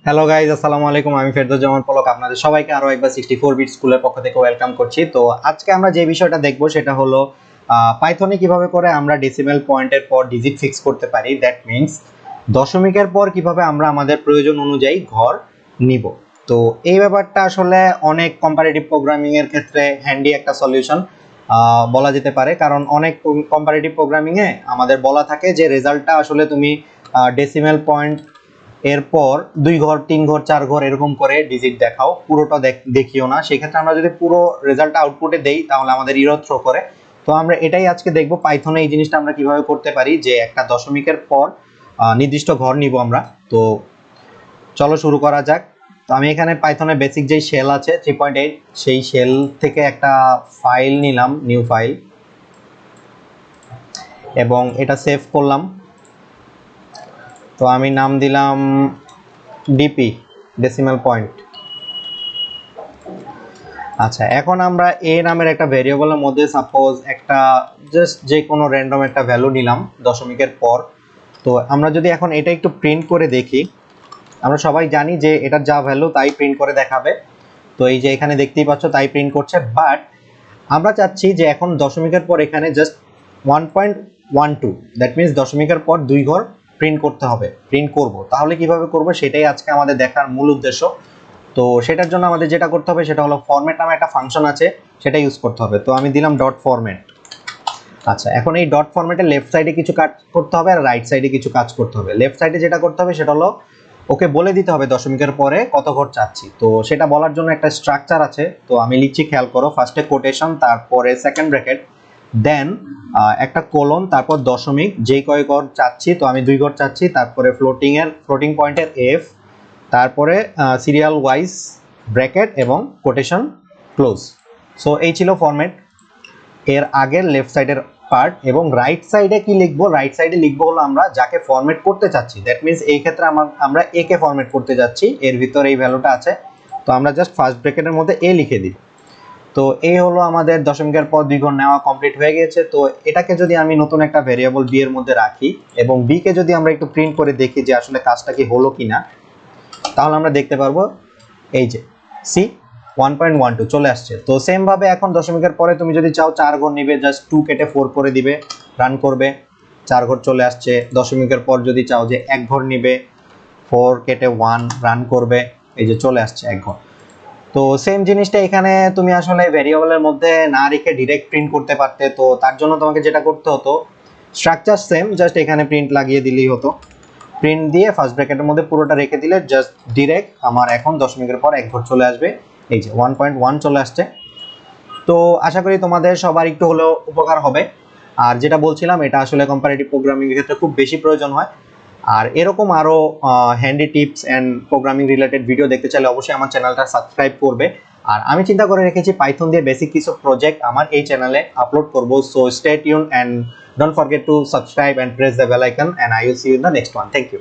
Hello guys, আসসালামু আলাইকুম। আমি ফেরদৌজ্জামান পলক আপনাদের সবাইকে আরো একবার 64 বিট স্কুলের পক্ষ থেকে ওয়েলকাম করছি। তো আজকে আমরা যে বিষয়টা দেখব সেটা হলো পাইথনে কিভাবে করে আমরা ডেসিমেল পয়েন্টের পর ডিজিট ফিক্স করতে পারি। দ্যাট মিন্স দশমিকের পর কিভাবে আমরা আমাদের প্রয়োজন অনুযায়ী ঘর নিব। তো এই ব্যাপারটা আসলে অনেক কম্পারেটিভ প্রোগ্রামিং এর ক্ষেত্রে হ্যান্ডি একটা সলিউশন বলা যেতে পারে, কারণ অনেক কম্পারেটিভ প্রোগ্রামিং এ আমাদের বলা থাকে যে রেজাল্টটা আসলে তুমি ডেসিমেল পয়েন্ট এরপর 2 ঘর 3 ঘর 4 ঘর এরকম করে ডিজিট দেখাও, পুরোটা দেখিও না। সেক্ষেত্রে আমরা যদি পুরো রেজাল্টটা আউটপুটে দেই তাহলে আমাদের ইরর থ্রো করে। তো আমরা এটাই আজকে দেখব পাইথনে এই জিনিসটা আমরা কিভাবে করতে পারি, যে একটা দশমিকের পর নির্দিষ্ট ঘর নিব আমরা। তো চলো শুরু করা যাক। তো আমি এখানে পাইথনে বেসিক যেই শেল আছে 3.8, সেই শেল থেকে একটা ফাইল নিলাম, নিউ ফাইল, এবং এটা সেভ করলাম। তো আমি নাম দিলাম ডিপি, ডেসিমাল পয়েন্ট। আচ্ছা, এখন আমরা এ নামের একটা ভেরিয়েবলের মধ্যে সাপোজ একটা জাস্ট যে কোনো র্যান্ডম একটা ভ্যালু নিলাম দশমিকের পর। তো আমরা যদি এখন এটা একটু প্রিন্ট করে দেখি, আমরা সবাই জানি যে এটার যা ভ্যালু তাই প্রিন্ট করে দেখাবে। তো এই যে এখানে দেখতেই পাচ্ছ তাই প্রিন্ট করছে, বাট আমরা চাচ্ছি যে এখন দশমিকের পর এখানে জাস্ট 1.12, দ্যাট মিনস দশমিকের পর 2 ঘর প্রিন্ট করতে হবে, প্রিন্ট করব। তাহলে কিভাবে করব সেটাই আজকে আমাদের দেখার মূল উদ্দেশ্য। তো সেটার জন্য আমাদের যেটা করতে হবে সেটা হলো ফরম্যাট নামে একটা ফাংশন আছে, সেটা ইউজ করতে হবে। তো আমি দিলাম ডট ফরম্যাট। আচ্ছা, এখন এই ডট ফরম্যাটের লেফট সাইডে কিছু কাজ করতে হবে আর রাইট সাইডে কিছু কাজ করতে হবে। লেফট সাইডে যেটা করতে হবে সেটা হলো ওকে বলে দিতে হবে দশমিকের পরে কত ঘর চাচ্ছি। তো সেটা বলার জন্য একটা স্ট্রাকচার আছে, তো আমি লিখছি, খেয়াল করো। ফার্স্টে কোটেশন, তারপরে সেকেন্ড ব্র্যাকেট, দেন একটা কোলন, তারপর দশমিক, যেই কয় ঘর চাচ্ছি। তো আমি 2 ঘর চাচ্ছি, তারপরে ফ্লোটিং পয়েন্টের এফ, তারপরে সিরিয়াল ওয়াইজ ব্র্যাকেট এবং কোটেশন ক্লোজ। সো এই ছিল ফরম্যাট এর আগের লেফট সাইডের পার্ট। এবং রাইট সাইডে কি লিখবো? রাইট সাইডে লিখবো হলো আমরা যাকে ফরম্যাট করতে চাচ্ছি। দ্যাট মিনস এই ক্ষেত্রে আমরা এ কে ফরম্যাট করতে যাচ্ছি, এর ভিতরে এই ভ্যালুটা আছে। তো আমরা জাস্ট ফার্স্ট ব্র্যাকেটের মধ্যে এ লিখে দিই। তো এই হলো আমাদের দশমিকের পর 2 ঘর নেওয়া কমপ্লিট হয়ে গেছে। তো এটাকে যদি আমি নতুন একটা ভেরিয়েবল বি এর মধ্যে রাখি এবং বি কে যদি আমরা একটু প্রিন্ট করে দেখি যে আসলে কাজটা কি হলো কিনা, তাহলে আমরা দেখতে পারবো এই যে সি 1.12 চলে আসছে। তো সেম ভাবে এখন দশমিকের পরে তুমি যদি চাও 4 ঘর নিবে, জাস্ট 2 কেটে 4 করে দিবে, রান করবে, 4 ঘর চলে আসছে। দশমিকের পর যদি চাও যে 1 ঘর নিবে, 4 কেটে 1, রান করবে, এই যে চলে আসছে 1 ঘর। তো সেম জিনিসটা এখানে তুমি আসলে ভেরিয়েবলের মধ্যে না রেখে ডিরেক্ট প্রিন্ট করতে পারতে। তো তার জন্য তোমাকে যেটা করতে হতো, স্ট্রাকচার সেম, জাস্ট এখানে প্রিন্ট লাগিয়ে দিলেই হতো। প্রিন্ট দিয়ে ফার্স্ট ব্র্যাকেটের মধ্যে পুরোটা রেখে দিলে জাস্ট ডিরেক্ট আমার এখন দশমিকের পর 1 ঘর চলে আসবে। এই যে 1.1 চলে আসছে। তো আশা করি তোমাদের সবার একটু হলেও উপকার হবে। আর যেটা বলছিলাম, এটা আসলে কম্পারেটিভ প্রোগ্রামিং এর ক্ষেত্রে খুব বেশি প্রয়োজন হয়। আর এরকম আরো handy tips and programming related video দেখতে চাইলে অবশ্যই আমার চ্যানেলটা সাবস্ক্রাইব করবে। আর আমি চিন্তা করে রেখেছি পাইথন দিয়ে বেসিক কিছু প্রজেক্ট আমার এই চ্যানেলে আপলোড করব। So stay tune and don't forget to subscribe and press the bell icon, and I will see you in the next one. Thank you.